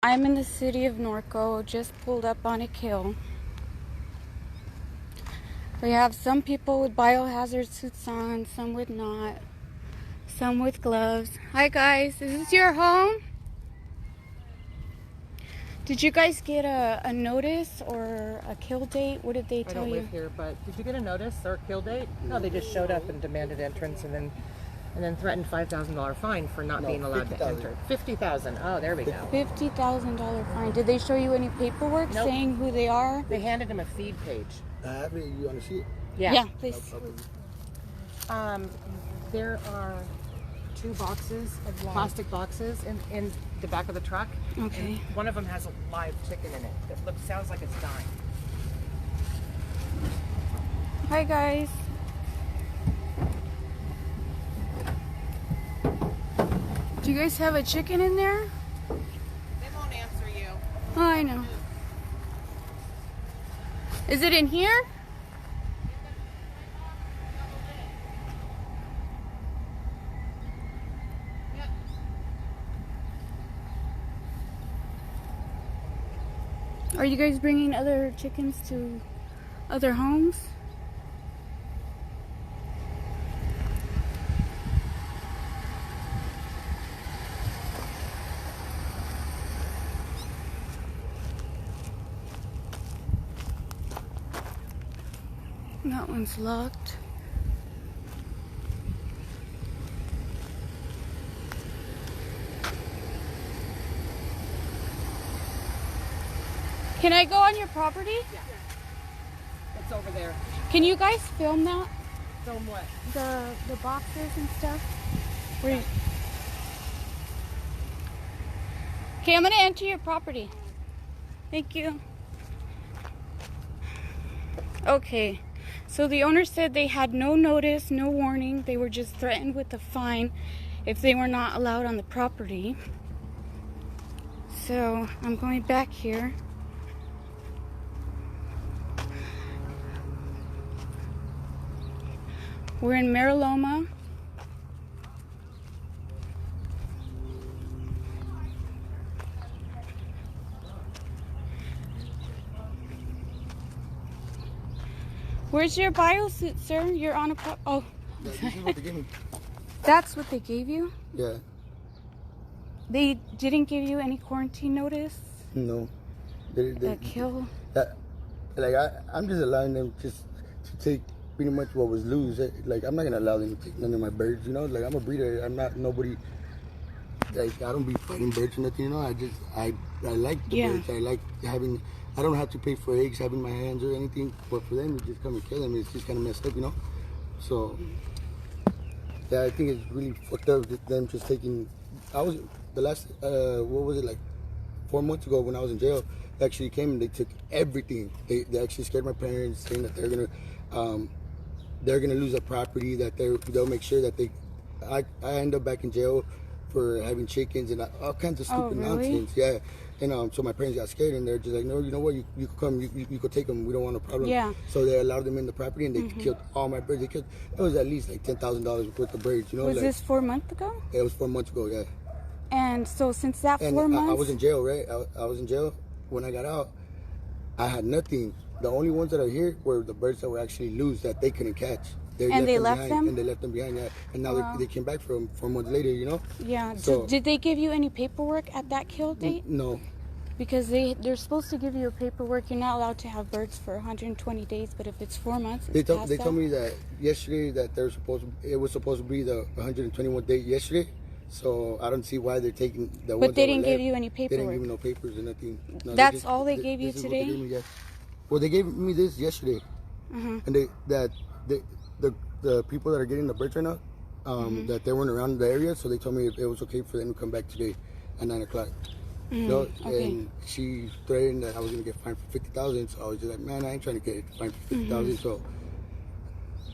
I'm in the city of Norco, just pulled up on a kill. We have some people with biohazard suits on, some with not, some with gloves. Hi guys, is this your home? Did you guys get a notice or a kill date? What did they tell you? I don't live here, but did you get a notice or a kill date? No, they just showed up and demanded entrance and then threatened $5,000 fine for not being allowed to enter. $50,000. Oh, there we go. $50,000 fine. Did they show you any paperwork saying who they are? They handed him a feed page. You want to see it? Yeah, please. There are 2 boxes, plastic boxes in the back of the truck. Okay. And one of them has a live chicken in it that sounds like it's dying. Hi guys. Do you guys have a chicken in there? They won't answer you. Oh, I know. Is it in here? Are you guys bringing other chickens to other homes? That one's locked. Can I go on your property? Yeah. It's over there. Can you guys film that? Film what? The boxes and stuff? Where Okay, I'm gonna enter your property. Thank you. Okay, so the owner said they had no notice, no warning. They were just threatened with a fine if they were not allowed on the property. So I'm going back here. We're in Mariloma. Where's your biosuit, sir? You're on a oh. Yeah, this is what they gave me. That's what they gave you? Yeah. They didn't give you any quarantine notice? No. That kill? I'm just allowing them just to take pretty much what was loose. Like, I'm not going to allow them to take none of my birds, you know? Like, I'm a breeder. I'm not nobody. Like, I don't be fighting birds or nothing, you know? I like the birds. I like having, I don't have to pay for eggs, having my hands or anything. But for them to just come and kill them, it's just kind of messed up, you know? So, yeah, I think it's really fucked up that them just taking, the last, what was it, like 4 months ago when I was in jail, they actually came and they took everything. They actually scared my parents, saying that they're gonna lose a property, that they'll make sure that I end up back in jail for having chickens and all kinds of stupid nonsense. Yeah, and so my parents got scared and they're just like, no, you know what, you could come, you could take them, we don't want a problem. Yeah. So they allowed them in the property and they killed all my birds. It was at least like $10,000 worth of birds, you know. Was this 4 months ago? Yeah, it was 4 months ago, yeah. And so since that 4 months? I was in jail, right? I was in jail. When I got out, I had nothing. The only ones that are here were the birds that were actually loose that they couldn't catch. They left them? And they left them behind, yeah. And now they came back from 4 months later, you know? Yeah. So, did they give you any paperwork at that kill date? No. Because they're supposed to give you a paperwork. You're not allowed to have birds for 120 days, but if it's 4 months, they told me that yesterday that it was supposed to be the 121 date yesterday. So I don't see why they're taking the ones. But they didn't give you any paperwork. They didn't give me no papers or nothing. No, That's all they gave you today? They gave me, yeah. Well, they gave me this yesterday, and the people that are getting the birds right now, that they weren't around the area, so they told me it was okay for them to come back today at 9 o'clock. No, and she threatened that I was gonna get fined for $50,000. So I was just like, man, I ain't trying to get fined for $50,000. So,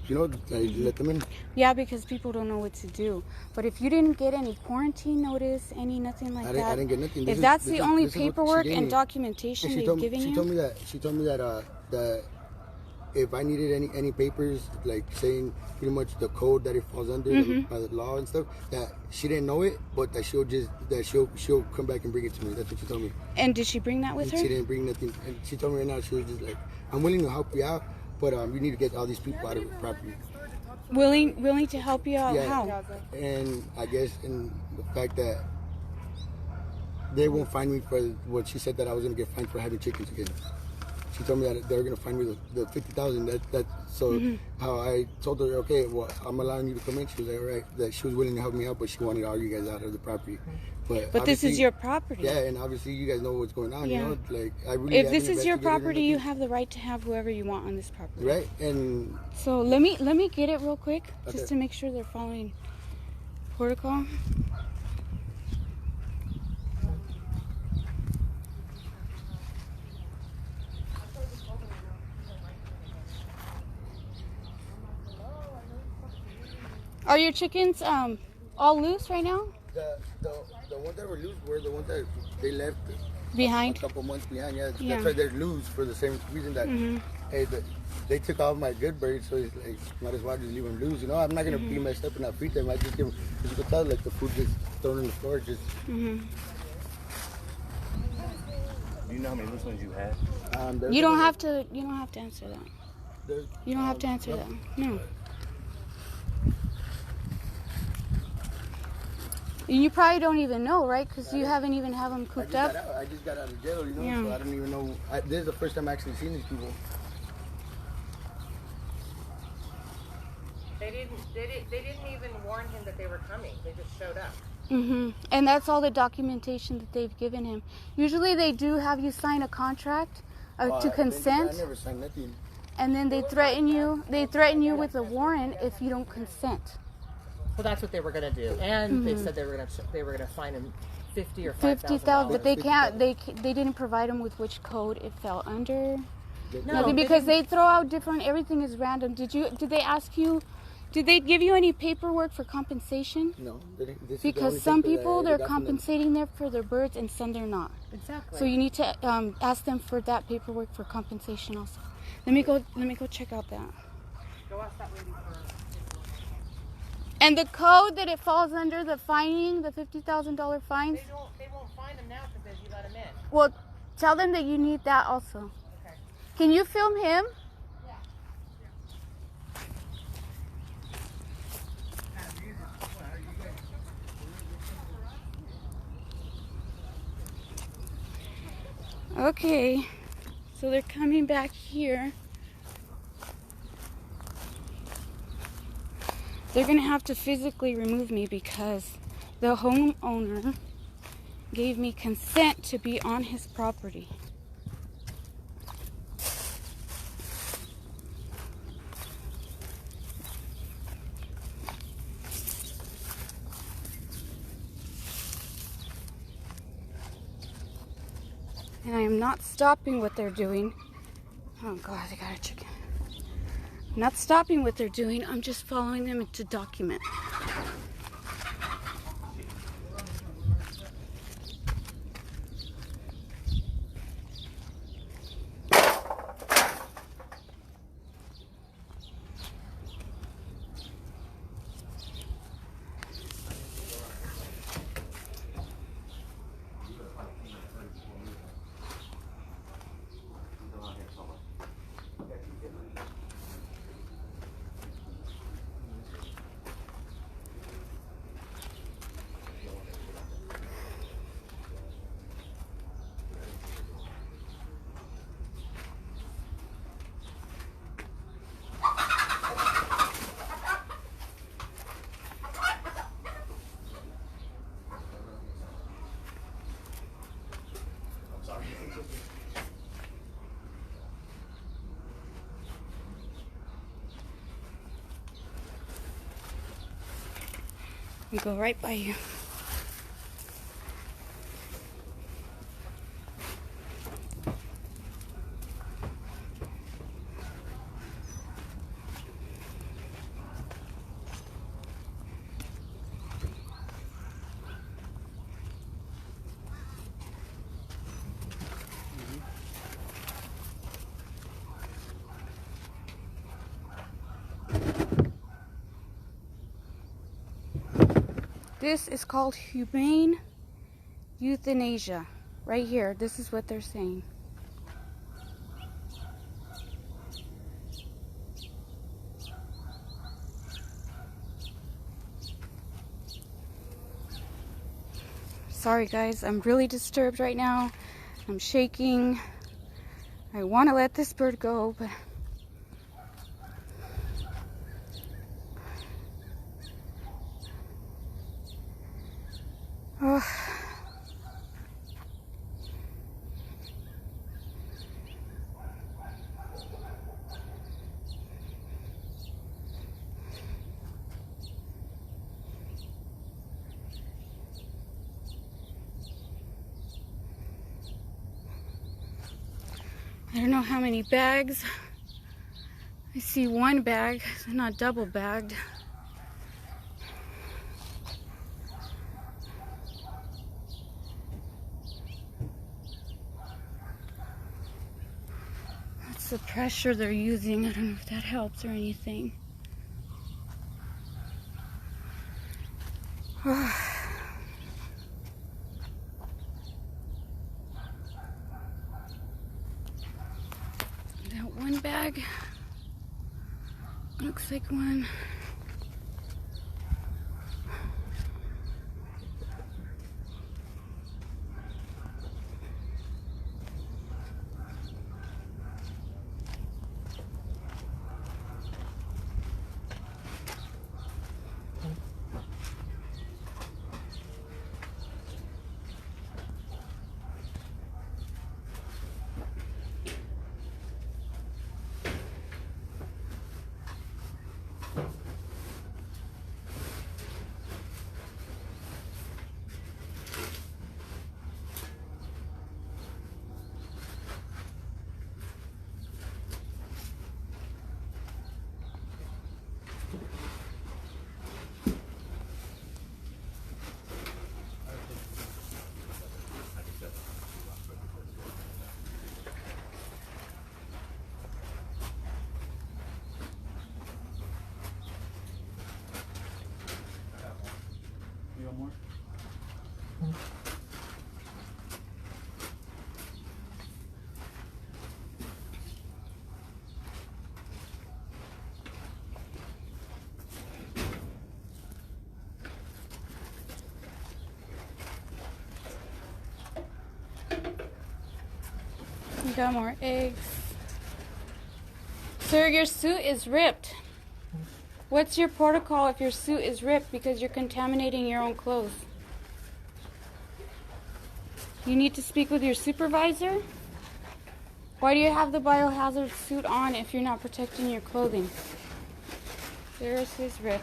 you know, I let them in. Yeah, because people don't know what to do. But if you didn't get any quarantine notice, nothing like that. I didn't get nothing. If that's the only paperwork and documentation they've given you. She told me that if I needed any papers, like saying pretty much the code that it falls under by the law and stuff, that she didn't know it, but that she'll come back and bring it to me. That's what she told me. And did she bring that with her? She didn't bring nothing. And she told me right now, she was just like, I'm willing to help you out, but you need to get all these people out of the property. Willing to help you out? Yeah. How? And I guess in the fact that they won't fine me for what she said, that I was going to get fined for having chickens again. She told me that they were going to fine me the $50,000. So how I told her, okay, well, I'm allowing you to come in. She was like, all right, that she was willing to help me out, but she wanted all you guys out of the property. But this is your property. Yeah, and obviously you guys know what's going on. Yeah. You know, like I really. If this is your property, you have the right to have whoever you want on this property. Right, and so let me get it real quick, okay, just to make sure they're following protocol. Are your chickens all loose right now? The ones that were loose were the ones that they left behind. A couple months behind. Yeah, Yeah. That's why they're loose for the same reason that hey, they took all my good birds, so it's like might as well just leave them loose. You know, I'm not gonna be messed up and not feed them. I just give them, as you can tell, like the food just thrown on the floor, just. Do you know how many loose ones you had? You don't have to. You don't have to answer that. You don't have to answer no. that. No. You probably don't even know, right? Because you haven't even have them cooped up. I just got out of jail, you know, Yeah. so I don't even know. This is the first time I actually seen these people. They didn't even warn him that they were coming. They just showed up. And that's all the documentation that they've given him. Usually they do have you sign a contract to consent. I never signed nothing. And then they threaten you. They threaten you with a warrant if you don't consent. Well, that's what they were going to do, and they said they were going to fine him $50,000 or $5,000. But they can't. They didn't provide him with which code it fell under. No, Nothing, because they throw out different. Everything is random. Did they ask you? Did they give you any paperwork for compensation? No, they didn't. This is the Because only some paper that people I they're got from them. compensating them for their birds and some they're not. Exactly. So you need to ask them for that paperwork for compensation also. Let me go check out that. Go ask that lady for. And the code that it falls under, the fining, the $50,000 fines. They won't fine him now because you let him in. Well, tell them that you need that also. Okay. Can you film him? Okay, so they're coming back here. They're gonna have to physically remove me because the homeowner gave me consent to be on his property. And I am not stopping what they're doing. Oh God, they got a chicken. I'm not stopping what they're doing. I'm just following them to document. We go right by you. This is called humane euthanasia. Right here, this is what they're saying. Sorry guys, I'm really disturbed right now. I'm shaking. I want to let this bird go, but oh. I don't know how many bags. I see one bag, they're not double bagged. That's the pressure they're using. I don't know if that helps or anything. That one bag looks like one. You want more? We got more eggs. Sir, your suit is ripped. What's your protocol if your suit is ripped because you're contaminating your own clothes? You need to speak with your supervisor? Why do you have the biohazard suit on if you're not protecting your clothing? There's his rip.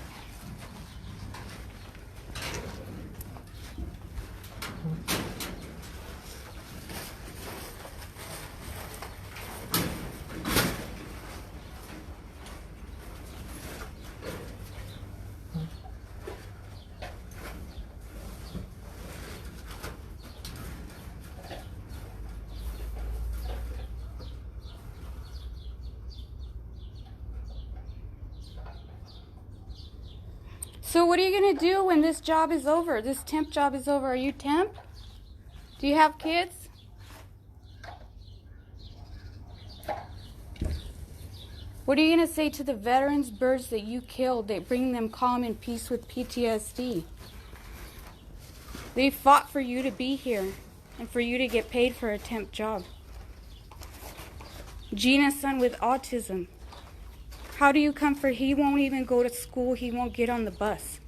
So what are you going to do when this job is over? This temp job is over. Are you temp? Do you have kids? What are you going to say to the veterans birds that you killed that bring them calm and peace with PTSD? They fought for you to be here and for you to get paid for a temp job. Gina's son with autism. How do you comfort? He won't even go to school. He won't get on the bus.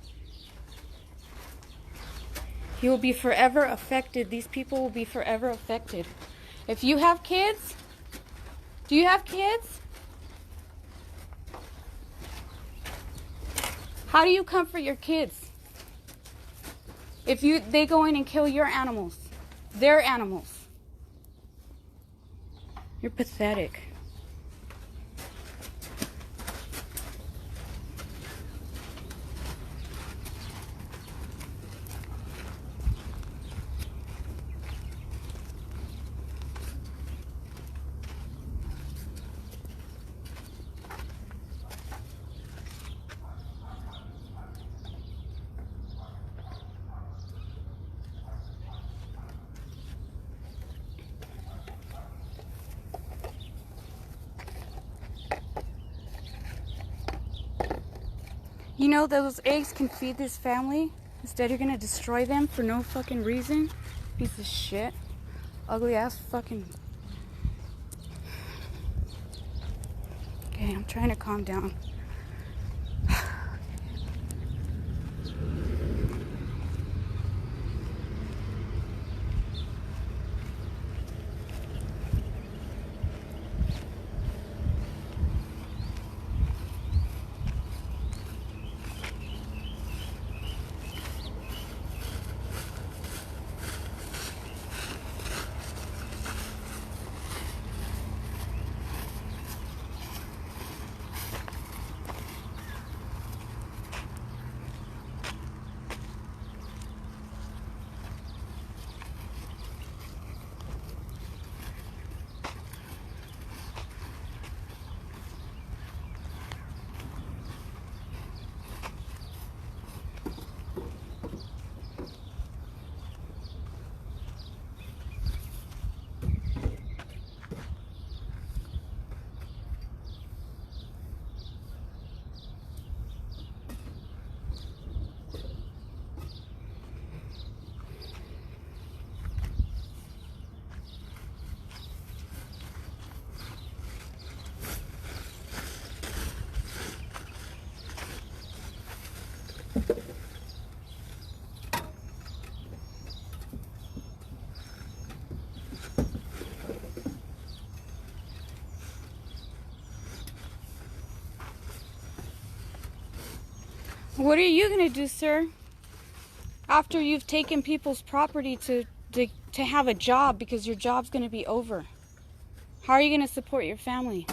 He will be forever affected. These people will be forever affected. If you have kids, do you have kids? How do you comfort your kids? If they go in and kill your animals, their animals. You're pathetic. You know those eggs can feed this family? Instead you're gonna destroy them for no fucking reason? Piece of shit. Ugly ass fucking... Okay, I'm trying to calm down. What are you gonna do, sir? After you've taken people's property to have a job, because your job's gonna be over. How are you gonna support your family?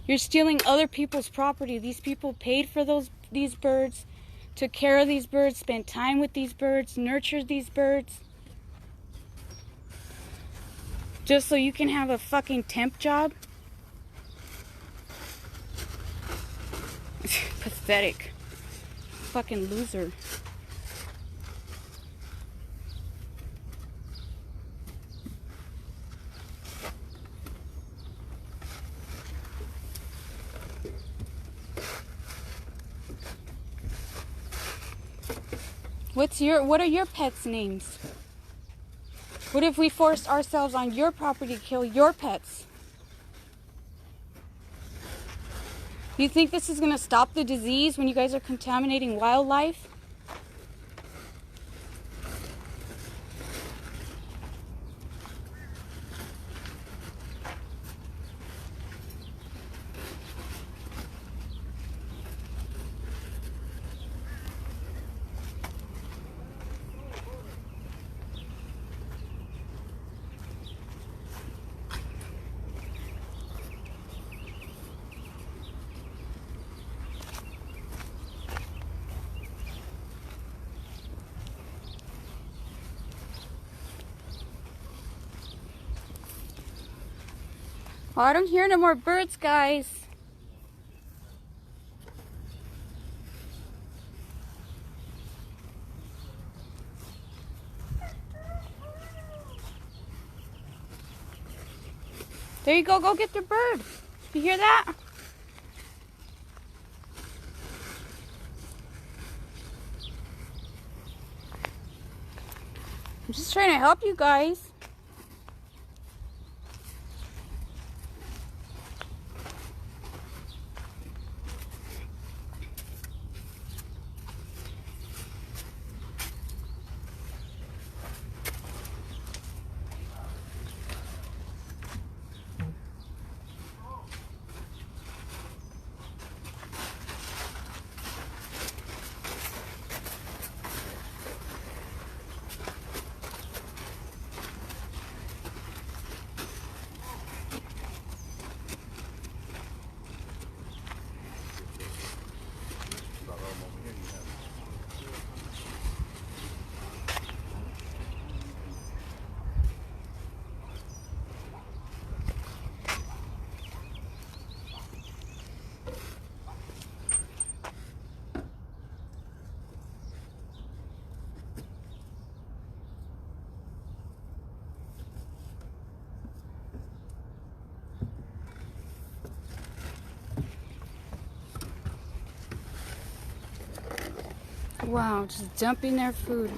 You're stealing other people's property. These people paid for these birds, took care of these birds, spent time with these birds, nurtured these birds. Just so you can have a fucking temp job? Pathetic. Fucking loser. What are your pets' names? What if we forced ourselves on your property to kill your pets? You think this is going to stop the disease when you guys are contaminating wildlife? Oh, I don't hear no more birds, guys. There you go. Go get the bird. You hear that? I'm just trying to help you guys. Wow, just dumping their food.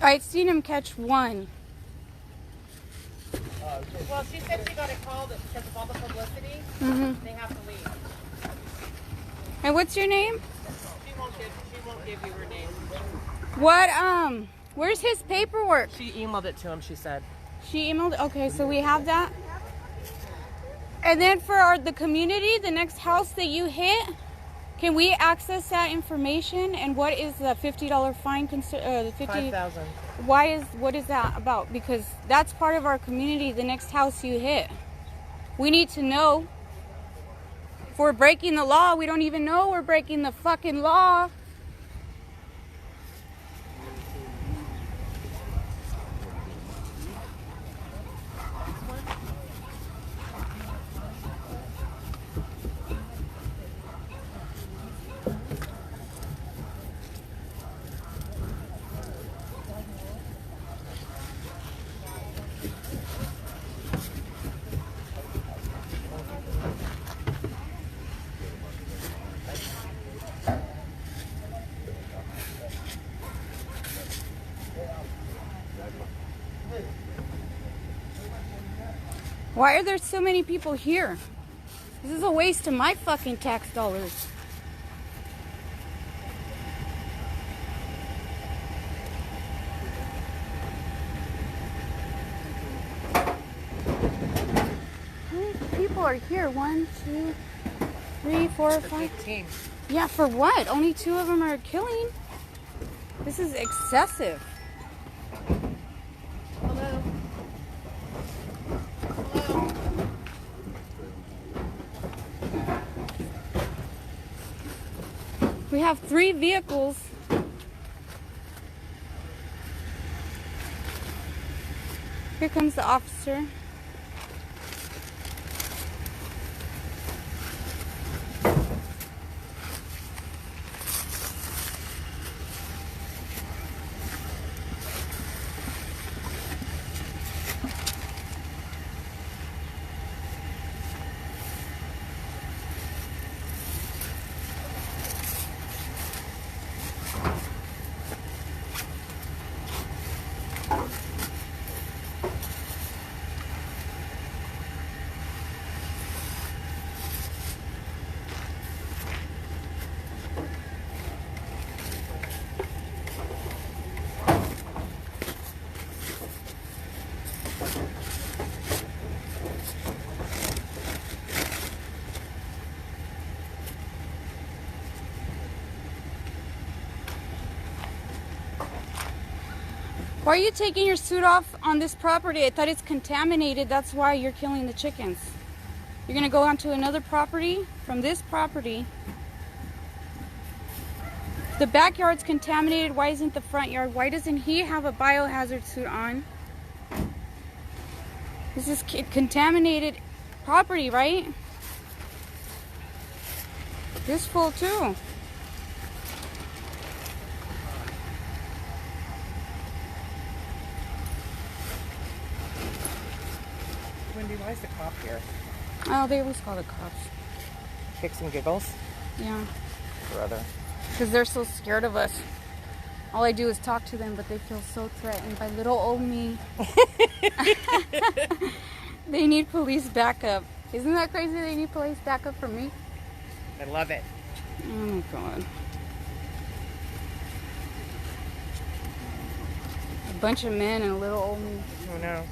I've seen him catch one. Well, she said she got a call that because of all the publicity, they have to leave. And what's your name? She won't give you her name. What, where's his paperwork? She emailed it to him, she said. She emailed, okay, so we have that. And then for the community, the next house that you hit, can we access that information? And what is the $50 fine? The 5,000. What is that about? Because that's part of our community, the next house you hit. We need to know. If we're breaking the law, we don't even know we're breaking the fucking law. Why are there so many people here? This is a waste of my fucking tax dollars. How many people are here? 1, 2, 3, 4, 5. 15. Yeah, for what? Only 2 of them are killing? This is excessive. Hello. We have 3 vehicles. Here comes the officer. Why are you taking your suit off on this property? I thought it's contaminated. That's why you're killing the chickens. You're going to go onto another property from this property. The backyard's contaminated. Why isn't the front yard? Why doesn't he have a biohazard suit on? This is contaminated property, right? This fool too. is the cop here? Oh, they always call the cops. Kicks and giggles? Yeah. Brother. Because they're so scared of us. All I do is talk to them, but they feel so threatened by little old me. They need police backup. Isn't that crazy? They need police backup for me? I love it. Oh my God. A bunch of men and a little old me. Oh no.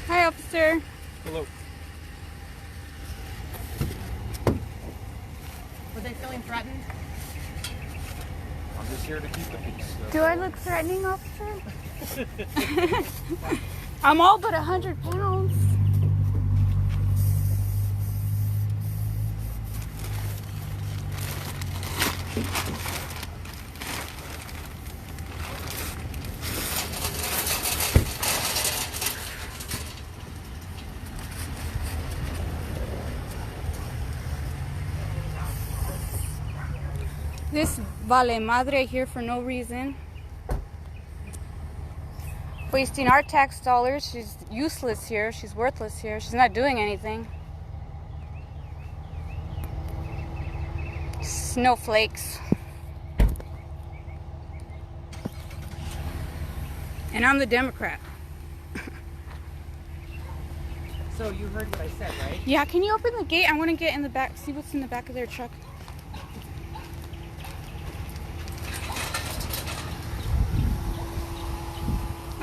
Hi, officer. Hello. Were they feeling threatened? I'm just here to keep the peace. Do I look threatening, officer? I'm all but 100 pounds. This vale madre here for no reason. Wasting our tax dollars. She's useless here. She's worthless here. She's not doing anything. Snowflakes. And I'm the Democrat. So you heard what I said, right? Yeah, can you open the gate? I want to get in the back, see what's in the back of their truck.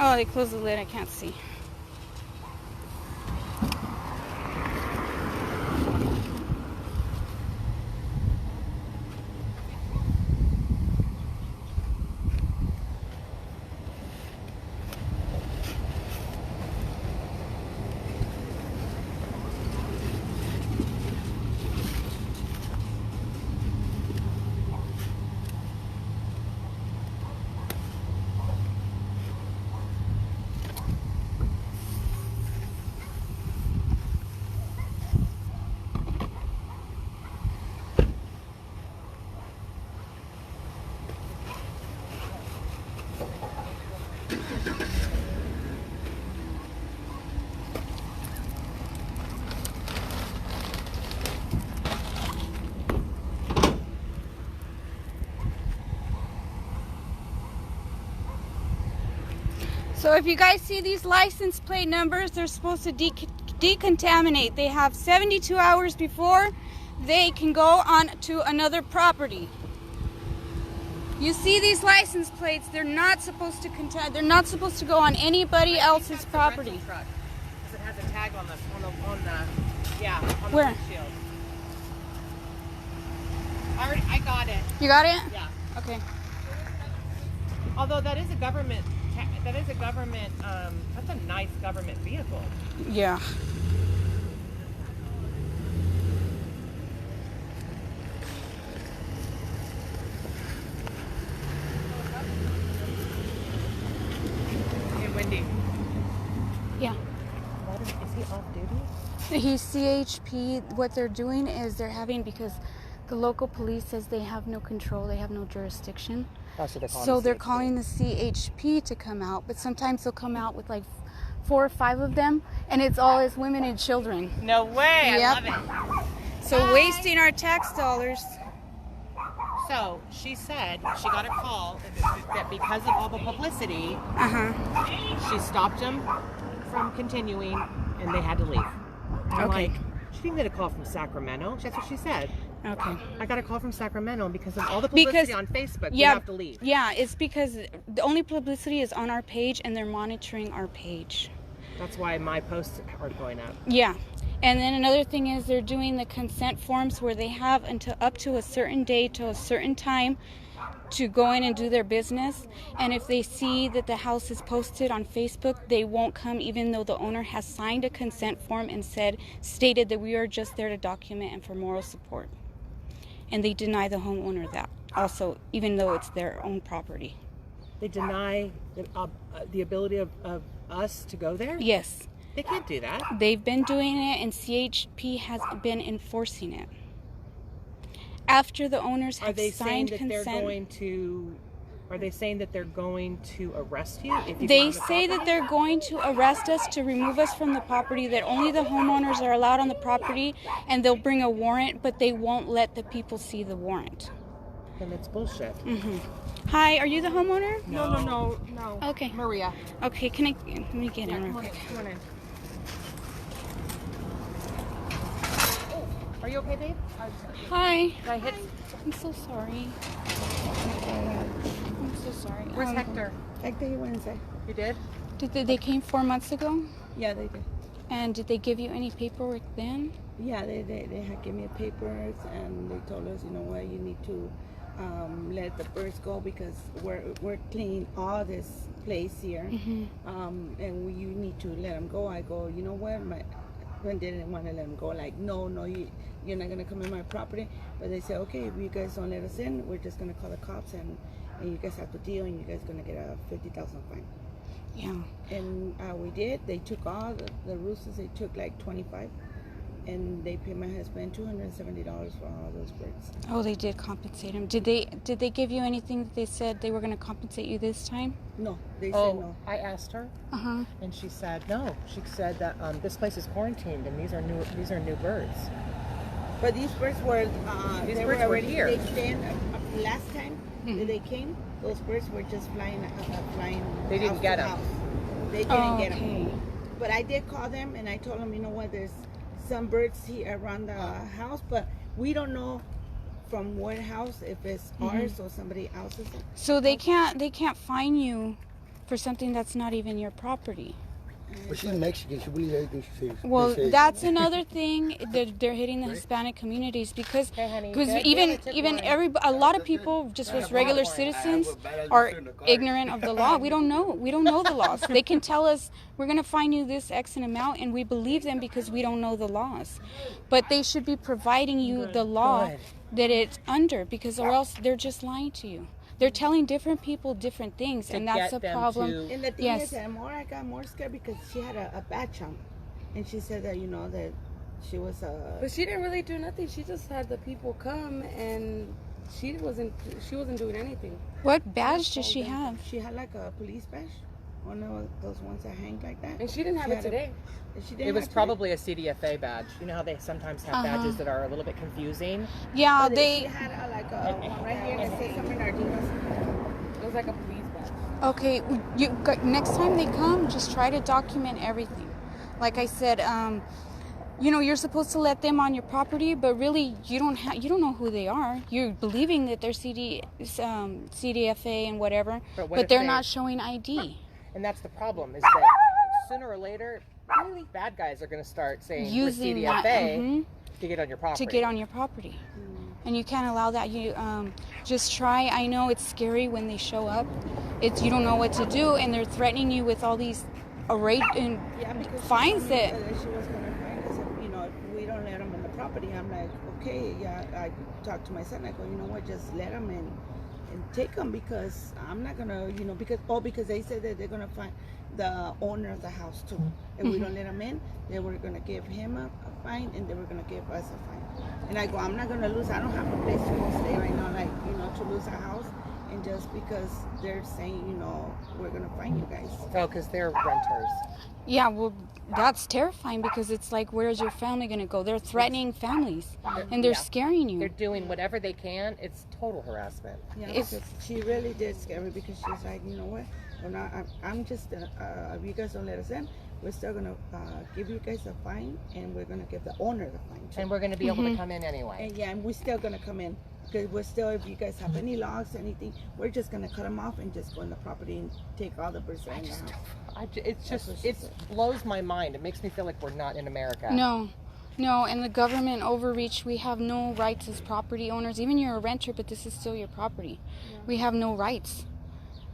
Oh, they closed the lid. I can't see. So if you guys see these license plate numbers, they're supposed to decontaminate. They have 72 hours before they can go on to another property. You see these license plates, they're not supposed to they're not supposed to go on anybody else's property. Truck, 'cause it has a tag on the Where? windshield. I got it. You got it? Yeah. Okay. Although that is a government, that's a nice government vehicle. Yeah. Hey, Wendy. Yeah. Is he off duty? He's CHP. What they're doing is they're having, because the local police says they have no control, they have no jurisdiction. Oh, so They're calling the CHP to come out, but sometimes they'll come out with like 4 or 5 of them, and it's all as women and children. No way. Yep. I love it. So wasting our tax dollars. So she said she got a call that because of all the publicity, she stopped them from continuing, and they had to leave. And I'm Okay. like, she didn't get a call from Sacramento. That's what she said. Okay. I got a call from Sacramento, and because of all the publicity on Facebook, we have to leave. Yeah, it's because the only publicity is on our page, and they're monitoring our page. That's why my posts are going up. Yeah. And then another thing is they're doing the consent forms where they have until up to a certain day to a certain time to go in and do their business. And if they see that the house is posted on Facebook, they won't come even though the owner has signed a consent form and stated that we are just there to document and for moral support. And they deny the homeowner that also, even though it's their own property. They deny the ability of us to go there? Yes. They can't do that. They've been doing it, and CHP has been enforcing it. after the owners Are have they saying signed that consent. they're going to? Are they saying that they're going to arrest you? If you They go on the say that property? they're going to arrest us to remove us from the property, that only the homeowners are allowed on the property, and they'll bring a warrant, but they won't let the people see the warrant. Then it's bullshit. Hi, are you the homeowner? No. Okay. Maria. Okay, let me get in real quick. Come on in. Are you okay, babe? Hi. Did I hit? I'm so sorry. I'm so sorry. Where's Hector? Hector, he went inside. You did? They came 4 months ago? Yeah, they did. And did they give you any paperwork then? Yeah, they had given me papers, and they told us, you know what, you need to let the birds go because we're cleaning all this place here, and you need to let them go. I go, you know what, my husband didn't want to let them go. Like, no, you're not gonna come in my property. But they said, okay, if you guys don't let us in, we're just gonna call the cops, and you guys have to deal, and you guys gonna get a $50,000 fine. Yeah. And we did. They took all the roosters. They took like 25, and they paid my husband $270 for all those birds. Oh, they did compensate him. Did they give you anything that they said they were going to compensate you this time? No, they said Oh, no. I asked her, Uh-huh. and she said no. She said that this place is quarantined, and these are new birds. But these birds were These they birds were were already here. They stand last time that they came. Those birds were just flying. They didn't house get to 'em. house. They didn't get Okay. them. But I did call them, and I told them, you know what? There's some birds here around the house, but we don't know from what house, if it's ours or somebody else's. So they can't fine you for something that's not even your property. But she's Mexican. She believes everything she says. Well, They say. that's another thing that they're hitting the Hispanic communities because Okay, honey, because good. even Yeah, tip even wine. a lot of people just as regular citizens are ignorant of the law. We don't know the laws. They can tell us we're going to fine you this X and amount, and we believe them because we don't know the laws. But they should be providing you the law that it's under, because or else they're just lying to you. They're telling different people different things, and that's get a them problem. to- And the thing Yes. is that I got more scared because she had a bad chump, and she said that that she was But she didn't really do nothing. She just had the people come, and she wasn't doing anything. What badge does she have? She had like a police badge, one of those ones that hang like that. And she didn't have She it had a- today. She didn't It was have to- probably a CDFA badge. You know how they sometimes have badges that are a little bit confusing. Yeah, But they. She had like a one right here that says something Argentinos. It was like a police badge. Okay, next time they come, just try to document everything. Like I said, you're supposed to let them on your property, but really you don't know who they are. You're believing that they're CDFA and whatever, But what but if they're they- not showing ID. And that's the problem, is that sooner or later, bad guys are going to start saying Using we're that, CDFA to get on your property. To get on your property. And you can't allow that. You just try. I know it's scary when they show up. You don't know what to do, and they're threatening you with all these because fines she that. told me that she was going to find us if we don't let them on the property. I'm like, okay, yeah. I talked to my son. I go, you know what? Just let them and take them, because I'm not gonna, because they said that they're gonna find the owner of the house too. If we don't let him in, they were gonna give him a fine, and they were gonna give us a fine. And I go, I'm not gonna lose. I don't have a place to go stay right now, to lose a house. And just because they're saying, we're gonna fine you guys. Oh, because they're renters. Yeah, well, that's terrifying, because it's like, where's your family going to go? They're threatening families, and they're scaring you. They're doing whatever they can. It's total harassment. Yeah, If- because she really did scare me, because she's like, you know what? Well, I'm just, if you guys don't let us in, we're still gonna give you guys a fine, and we're gonna give the owner the fine too. And we're going to be able to come in anyway. And we're still gonna come in, because we're still, if you guys have any logs, anything, we're just gonna cut them off and just go in the property and take all the birds out in the house. It blows my mind. It makes me feel like we're not in America. No, and the government overreach. We have no rights as property owners. Even you're a renter, but this is still your property. Yeah. We have no rights.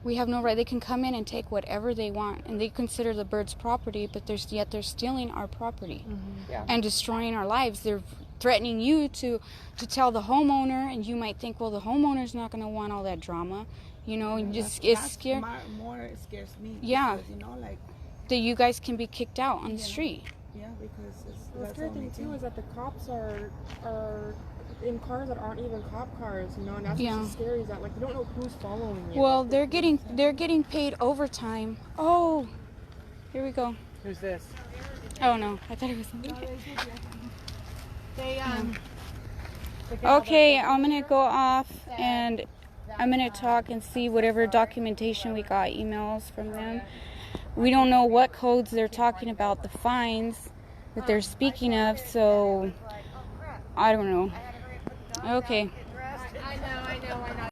We have no right. They can come in and take whatever they want, and they consider the birds property, but they're stealing our property and destroying our lives. They're threatening you to tell the homeowner, and you might think, well, the homeowner's not going to want all that drama, it's scary. More it scares me. Yeah. Because, that you guys can be kicked out on the street. Yeah, because The that's scary the only thing too is that the cops are in cars that aren't even cop cars, you know, and that's what's so scary is that, like, you don't know who's following you. Well, they're getting paid overtime. Oh, here we go. Who's this? Oh no, I thought it was something. They Okay, I'm gonna go off and I'm gonna talk and see whatever documentation we got, emails from them. We don't know what codes they're talking about, the fines that they're speaking of, so I don't know. Okay.